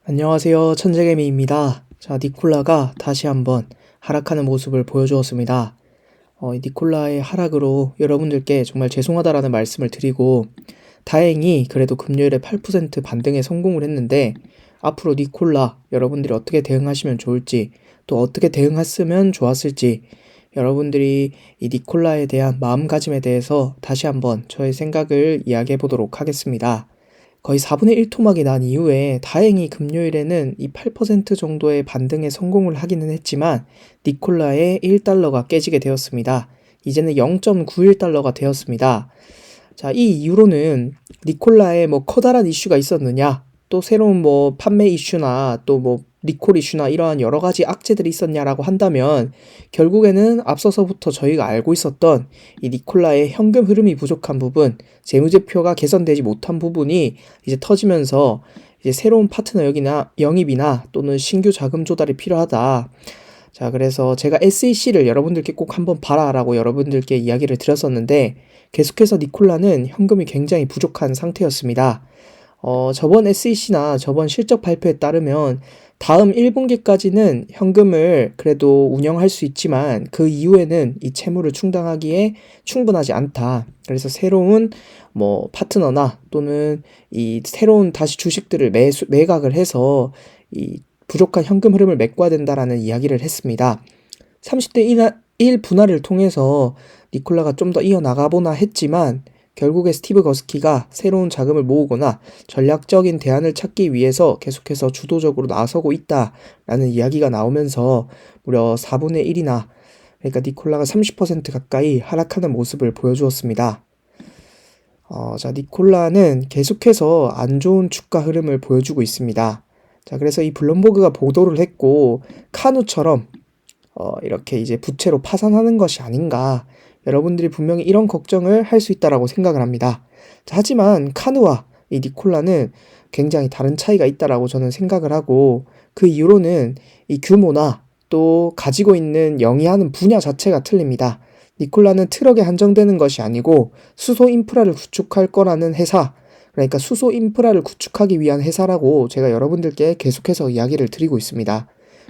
안녕하세요. 천재개미입니다. 자, 니콜라가 다시 한번 하락하는 모습을 보여주었습니다. 이 니콜라의 하락으로 여러분들께 정말 죄송하다라는 말씀을 드리고, 다행히 그래도 금요일에 8% 반등에 성공을 했는데, 앞으로 니콜라 여러분들이 어떻게 대응하시면 좋을지, 또 어떻게 대응했으면 좋았을지, 여러분들이 이 니콜라에 대한 마음가짐에 대해서 다시 한번 저의 생각을 이야기해 보도록 하겠습니다. 거의 4분의 1 토막이 난 이후에 다행히 금요일에는 이 8% 정도의 반등에 성공을 하기는 했지만 니콜라의 1달러가 깨지게 되었습니다. 이제는 0.91달러가 되었습니다. 자, 이 이후로는 니콜라의 커다란 이슈가 있었느냐, 또 새로운 판매 이슈나 또 리콜 이슈나 이러한 여러 가지 악재들이 있었냐라고 한다면 결국에는 앞서서부터 저희가 알고 있었던 이 니콜라의 현금 흐름이 부족한 부분, 재무제표가 개선되지 못한 부분이 이제 터지면서 이제 새로운 파트너 영입이나 또는 신규 자금 조달이 필요하다. 자, 그래서 제가 SEC를 여러분들께 꼭 한번 봐라라고 여러분들께 이야기를 드렸었는데 계속해서 니콜라는 현금이 굉장히 부족한 상태였습니다. 저번 SEC나 저번 실적 발표에 따르면 다음 1분기까지는 현금을 그래도 운영할 수 있지만 그 이후에는 이 채무를 충당하기에 충분하지 않다. 그래서 새로운 파트너나 또는 이 새로운 다시 주식들을 매각을 해서 이 부족한 현금 흐름을 메꿔야 된다라는 이야기를 했습니다. 30대 1 분할을 통해서 니콜라가 좀 더 이어나가보나 했지만 결국에 스티브 거스키가 새로운 자금을 모으거나 전략적인 대안을 찾기 위해서 계속해서 주도적으로 나서고 있다라는 이야기가 나오면서 무려 4분의 1이나, 그러니까 니콜라가 30% 가까이 하락하는 모습을 보여주었습니다. 자, 니콜라는 계속해서 안 좋은 주가 흐름을 보여주고 있습니다. 자, 그래서 이 블룸버그가 보도를 했고 카누처럼 이렇게 이제 부채로 파산하는 것이 아닌가, 여러분들이 분명히 이런 걱정을 할 수 있다라고 생각을 합니다. 자, 하지만 카누와 이 니콜라는 굉장히 다른 차이가 있다라고 저는 생각을 하고, 그 이유로는 이 규모나 또 가지고 있는 영위하는 분야 자체가 틀립니다. 니콜라는 트럭에 한정되는 것이 아니고 수소 인프라를 구축할 거라는 회사, 그러니까 수소 인프라를 구축하기 위한 회사라고 제가 여러분들께 계속해서 이야기를 드리고 있습니다.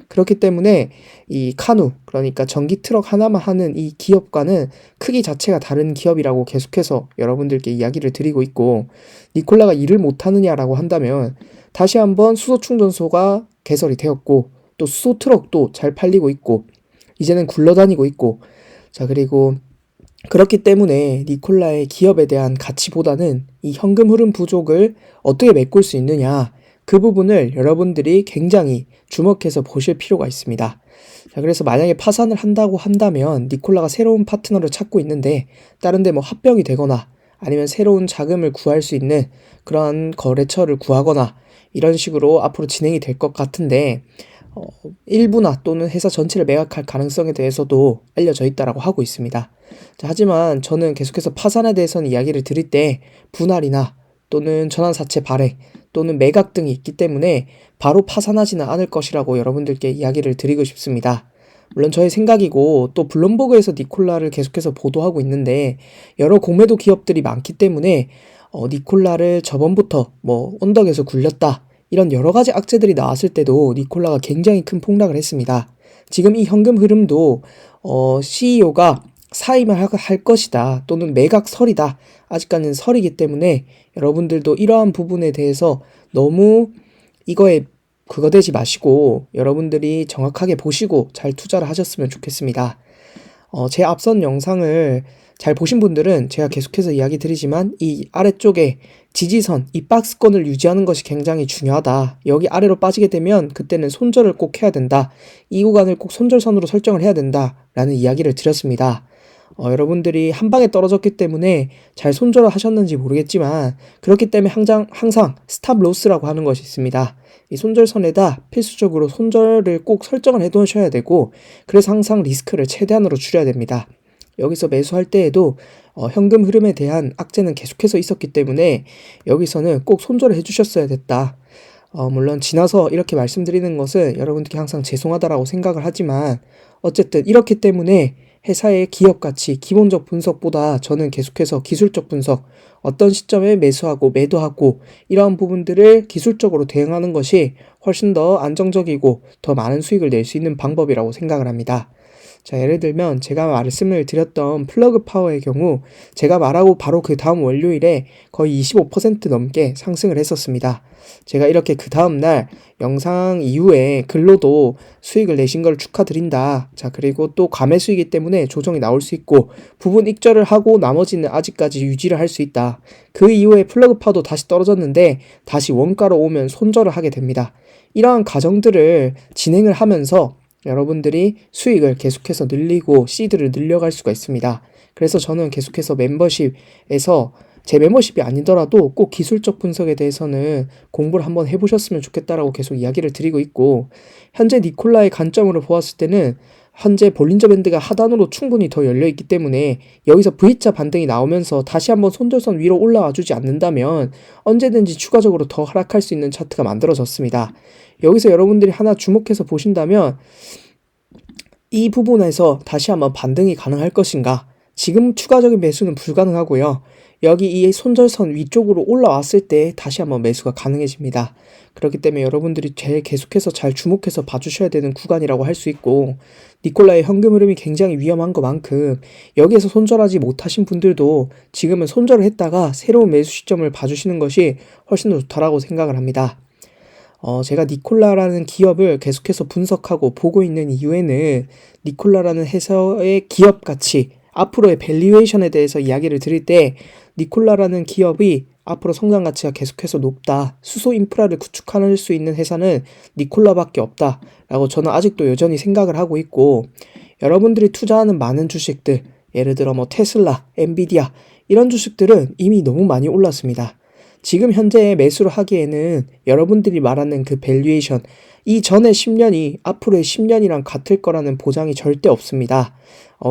그렇기 때문에 이 카누, 그러니까 전기 트럭 하나만 하는 이 기업과는 크기 자체가 다른 기업이라고 계속해서 여러분들께 이야기를 드리고 있고, 니콜라가 일을 못하느냐라고 한다면 다시 한번 수소 충전소가 개설이 되었고 또 수소 트럭도 잘 팔리고 있고 이제는 굴러다니고 있고, 자, 그리고 그렇기 때문에 니콜라의 기업에 대한 가치보다는 이 현금 흐름 부족을 어떻게 메꿀 수 있느냐, 그 부분을 여러분들이 굉장히 주목해서 보실 필요가 있습니다. 자, 그래서 만약에 파산을 한다고 한다면 니콜라가 새로운 파트너를 찾고 있는데 다른 데 합병이 되거나 아니면 새로운 자금을 구할 수 있는 그런 거래처를 구하거나 이런 식으로 앞으로 진행이 될 것 같은데, 일부나 또는 회사 전체를 매각할 가능성에 대해서도 알려져 있다라고 하고 있습니다. 자, 하지만 저는 계속해서 파산에 대해서는 이야기를 드릴 때 분할이나 또는 전환사채 발행 또는 매각 등이 있기 때문에 바로 파산하지는 않을 것이라고 여러분들께 이야기를 드리고 싶습니다. 물론 저의 생각이고 또 블룸버그에서 니콜라를 계속해서 보도하고 있는데 여러 공매도 기업들이 많기 때문에 니콜라를 저번부터 언덕에서 굴렸다, 이런 여러 가지 악재들이 나왔을 때도 니콜라가 굉장히 큰 폭락을 했습니다. 지금 이 현금 흐름도 CEO가 사임을 할 것이다 또는 매각설이다, 아직까지는 설이기 때문에 여러분들도 이러한 부분에 대해서 너무 이거에 그거 되지 마시고 여러분들이 정확하게 보시고 잘 투자를 하셨으면 좋겠습니다. 제 앞선 영상을 잘 보신 분들은 제가 계속해서 이야기 드리지만 이 아래쪽에 지지선, 이 박스권을 유지하는 것이 굉장히 중요하다. 여기 아래로 빠지게 되면 그때는 손절을 꼭 해야 된다. 이 구간을 꼭 손절선으로 설정을 해야 된다 라는 이야기를 드렸습니다. 여러분들이 한 방에 떨어졌기 때문에 잘 손절을 하셨는지 모르겠지만 그렇기 때문에 항상 스탑 로스라고 하는 것이 있습니다. 이 손절선에다 필수적으로 손절을 꼭 설정을 해 두셔야 되고, 그래서 항상 리스크를 최대한으로 줄여야 됩니다. 여기서 매수할 때에도 현금 흐름에 대한 악재는 계속해서 있었기 때문에 여기서는 꼭 손절을 해주셨어야 됐다. 물론 지나서 이렇게 말씀드리는 것은 여러분들께 항상 죄송하다라고 생각을 하지만 어쨌든 이렇기 때문에 회사의 기업 가치, 기본적 분석보다 저는 계속해서 기술적 분석, 어떤 시점에 매수하고 매도하고 이러한 부분들을 기술적으로 대응하는 것이 훨씬 더 안정적이고 더 많은 수익을 낼 수 있는 방법이라고 생각을 합니다. 자, 예를 들면 제가 말씀을 드렸던 플러그 파워의 경우 제가 말하고 바로 그 다음 월요일에 거의 25% 넘게 상승을 했었습니다. 제가 이렇게 그 다음날 영상 이후에 글로도 수익을 내신 걸 축하드린다. 자, 그리고 또 과매수이기 때문에 조정이 나올 수 있고 부분 익절을 하고 나머지는 아직까지 유지를 할 수 있다. 그 이후에 플러그 파워도 다시 떨어졌는데 다시 원가로 오면 손절을 하게 됩니다. 이러한 과정들을 진행을 하면서 여러분들이 수익을 계속해서 늘리고 시드를 늘려갈 수가 있습니다. 그래서 저는 계속해서 멤버십에서 제 멤버십이 아니더라도 꼭 기술적 분석에 대해서는 공부를 한번 해보셨으면 좋겠다라고 계속 이야기를 드리고 있고, 현재 니콜라의 관점으로 보았을 때는 현재 볼린저 밴드가 하단으로 충분히 더 열려있기 때문에 여기서 V자 반등이 나오면서 다시 한번 손절선 위로 올라와 주지 않는다면 언제든지 추가적으로 더 하락할 수 있는 차트가 만들어졌습니다. 여기서 여러분들이 하나 주목해서 보신다면 이 부분에서 다시 한번 반등이 가능할 것인가? 지금 추가적인 매수는 불가능하고요. 여기 이 손절선 위쪽으로 올라왔을 때 다시 한번 매수가 가능해집니다. 그렇기 때문에 여러분들이 제일 계속해서 잘 주목해서 봐주셔야 되는 구간이라고 할 수 있고, 니콜라의 현금 흐름이 굉장히 위험한 것만큼 여기에서 손절하지 못하신 분들도 지금은 손절을 했다가 새로운 매수 시점을 봐주시는 것이 훨씬 더 좋다라고 생각을 합니다. 제가 니콜라라는 기업을 계속해서 분석하고 보고 있는 이유에는 니콜라라는 회사의 기업 가치, 앞으로의 밸류에이션에 대해서 이야기를 드릴 때 니콜라라는 기업이 앞으로 성장 가치가 계속해서 높다. 수소 인프라를 구축할 수 있는 회사는 니콜라밖에 없다. 라고 저는 아직도 여전히 생각을 하고 있고, 여러분들이 투자하는 많은 주식들, 예를 들어 테슬라, 엔비디아 이런 주식들은 이미 너무 많이 올랐습니다. 지금 현재 매수를 하기에는 여러분들이 말하는 그 밸류에이션, 이 전의 10년이 앞으로의 10년이랑 같을 거라는 보장이 절대 없습니다.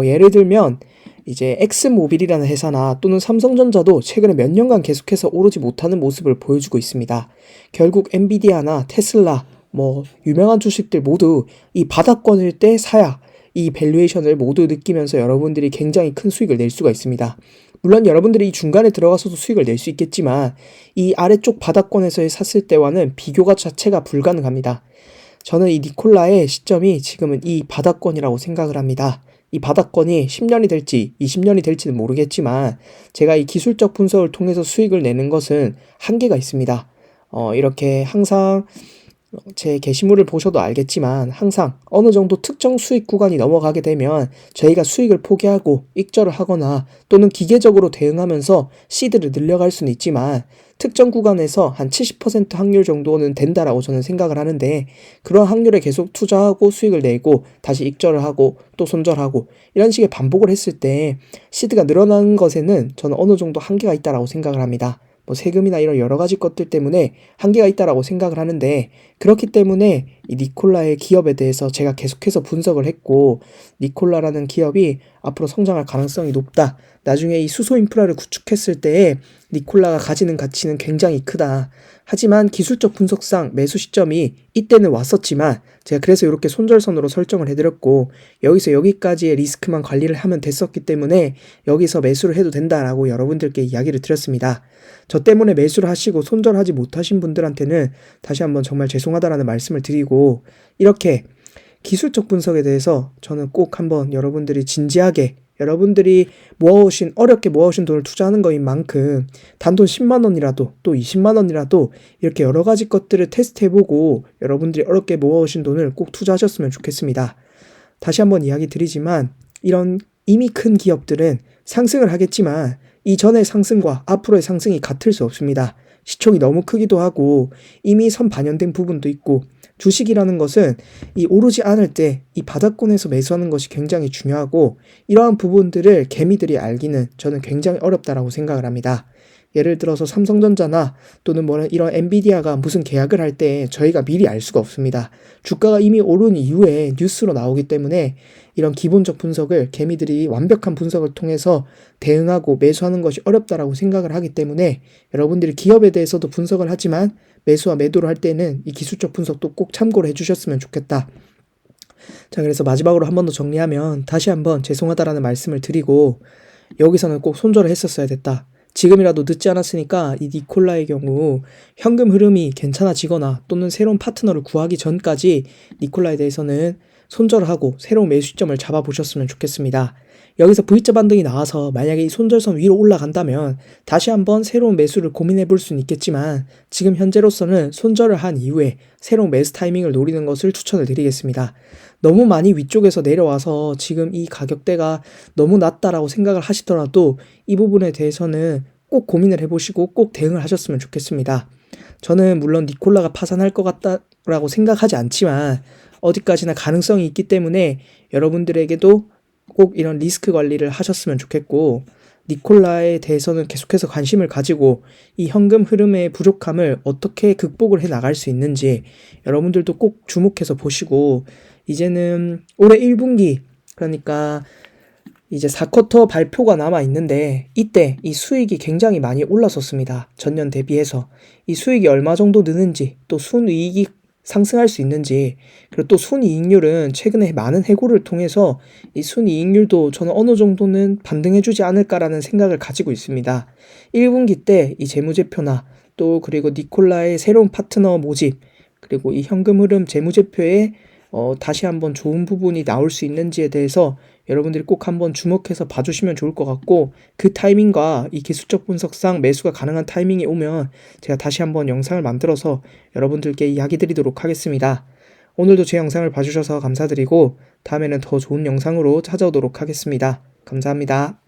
예를 들면 이제 엑스모빌이라는 회사나 또는 삼성전자도 최근에 몇 년간 계속해서 오르지 못하는 모습을 보여주고 있습니다. 결국 엔비디아나 테슬라, 유명한 주식들 모두 이 바닥권일 때 사야 이 밸류에이션을 모두 느끼면서 여러분들이 굉장히 큰 수익을 낼 수가 있습니다. 물론 여러분들이 이 중간에 들어가서도 수익을 낼 수 있겠지만 이 아래쪽 바닥권에서 샀을 때와는 비교가 자체가 불가능합니다. 저는 이 니콜라의 시점이 지금은 이 바닥권이라고 생각을 합니다. 이 바닥권이 10년이 될지 20년이 될지는 모르겠지만 제가 이 기술적 분석을 통해서 수익을 내는 것은 한계가 있습니다. 이렇게 항상 제 게시물을 보셔도 알겠지만 항상 어느 정도 특정 수익 구간이 넘어가게 되면 저희가 수익을 포기하고 익절을 하거나 또는 기계적으로 대응하면서 시드를 늘려갈 수는 있지만 특정 구간에서 한 70% 확률 정도는 된다라고 저는 생각을 하는데, 그런 확률에 계속 투자하고 수익을 내고 다시 익절을 하고 또 손절하고 이런 식의 반복을 했을 때 시드가 늘어나는 것에는 저는 어느 정도 한계가 있다라고 생각을 합니다. 세금이나 이런 여러 가지 것들 때문에 한계가 있다라고 생각을 하는데, 그렇기 때문에 이 니콜라의 기업에 대해서 제가 계속해서 분석을 했고, 니콜라라는 기업이 앞으로 성장할 가능성이 높다. 나중에 이 수소 인프라를 구축했을 때에 니콜라가 가지는 가치는 굉장히 크다. 하지만 기술적 분석상 매수 시점이 이때는 왔었지만 제가 그래서 이렇게 손절선으로 설정을 해드렸고, 여기서 여기까지의 리스크만 관리를 하면 됐었기 때문에 여기서 매수를 해도 된다라고 여러분들께 이야기를 드렸습니다. 저 때문에 매수를 하시고 손절하지 못하신 분들한테는 다시 한번 정말 죄송하다라는 말씀을 드리고, 이렇게 기술적 분석에 대해서 저는 꼭 한번 여러분들이 진지하게, 여러분들이 어렵게 모아오신 돈을 투자하는 거인 만큼 단돈 10만원이라도 또 20만원이라도 이렇게 여러 가지 것들을 테스트해보고 여러분들이 어렵게 모아오신 돈을 꼭 투자하셨으면 좋겠습니다. 다시 한번 이야기 드리지만 이런 이미 큰 기업들은 상승을 하겠지만 이전의 상승과 앞으로의 상승이 같을 수 없습니다. 시총이 너무 크기도 하고 이미 선 반영된 부분도 있고, 주식이라는 것은 이 오르지 않을 때 이 바닥권에서 매수하는 것이 굉장히 중요하고, 이러한 부분들을 개미들이 알기는 저는 굉장히 어렵다라고 생각을 합니다. 예를 들어서 삼성전자나 또는 이런 엔비디아가 무슨 계약을 할 때 저희가 미리 알 수가 없습니다. 주가가 이미 오른 이후에 뉴스로 나오기 때문에 이런 기본적 분석을 개미들이 완벽한 분석을 통해서 대응하고 매수하는 것이 어렵다라고 생각을 하기 때문에 여러분들이 기업에 대해서도 분석을 하지만 매수와 매도를 할 때는 이 기술적 분석도 꼭 참고를 해주셨으면 좋겠다. 자, 그래서 마지막으로 한 번 더 정리하면 다시 한번 죄송하다라는 말씀을 드리고 여기서는 꼭 손절을 했었어야 됐다. 지금이라도 늦지 않았으니까 이 니콜라의 경우 현금 흐름이 괜찮아지거나 또는 새로운 파트너를 구하기 전까지 니콜라에 대해서는 손절을 하고 새로운 매수 시점을 잡아보셨으면 좋겠습니다. 여기서 V자 반등이 나와서 만약에 이 손절선 위로 올라간다면 다시 한번 새로운 매수를 고민해 볼 수는 있겠지만 지금 현재로서는 손절을 한 이후에 새로운 매수 타이밍을 노리는 것을 추천을 드리겠습니다. 너무 많이 위쪽에서 내려와서 지금 이 가격대가 너무 낮다라고 생각을 하시더라도 이 부분에 대해서는 꼭 고민을 해보시고 꼭 대응을 하셨으면 좋겠습니다. 저는 물론 니콜라가 파산할 것 같다라고 생각하지 않지만 어디까지나 가능성이 있기 때문에 여러분들에게도 꼭 이런 리스크 관리를 하셨으면 좋겠고 니콜라에 대해서는 계속해서 관심을 가지고 이 현금 흐름의 부족함을 어떻게 극복을 해 나갈 수 있는지 여러분들도 꼭 주목해서 보시고 이제는 올해 1분기 그러니까 이제 4쿼터 발표가 남아 있는데 이때 이 수익이 굉장히 많이 올랐었습니다. 전년 대비해서 이 수익이 얼마 정도 느는지 또 순이익이 상승할 수 있는지 그리고 또 순이익률은 최근에 많은 해고를 통해서 이 순이익률도 저는 어느 정도는 반등해주지 않을까라는 생각을 가지고 있습니다. 1분기 때 이 재무제표나 또 그리고 니콜라의 새로운 파트너 모집 그리고 이 현금 흐름 재무제표에 다시 한번 좋은 부분이 나올 수 있는지에 대해서 여러분들이 꼭 한번 주목해서 봐주시면 좋을 것 같고 그 타이밍과 이 기술적 분석상 매수가 가능한 타이밍이 오면 제가 다시 한번 영상을 만들어서 여러분들께 이야기 드리도록 하겠습니다. 오늘도 제 영상을 봐주셔서 감사드리고 다음에는 더 좋은 영상으로 찾아오도록 하겠습니다. 감사합니다.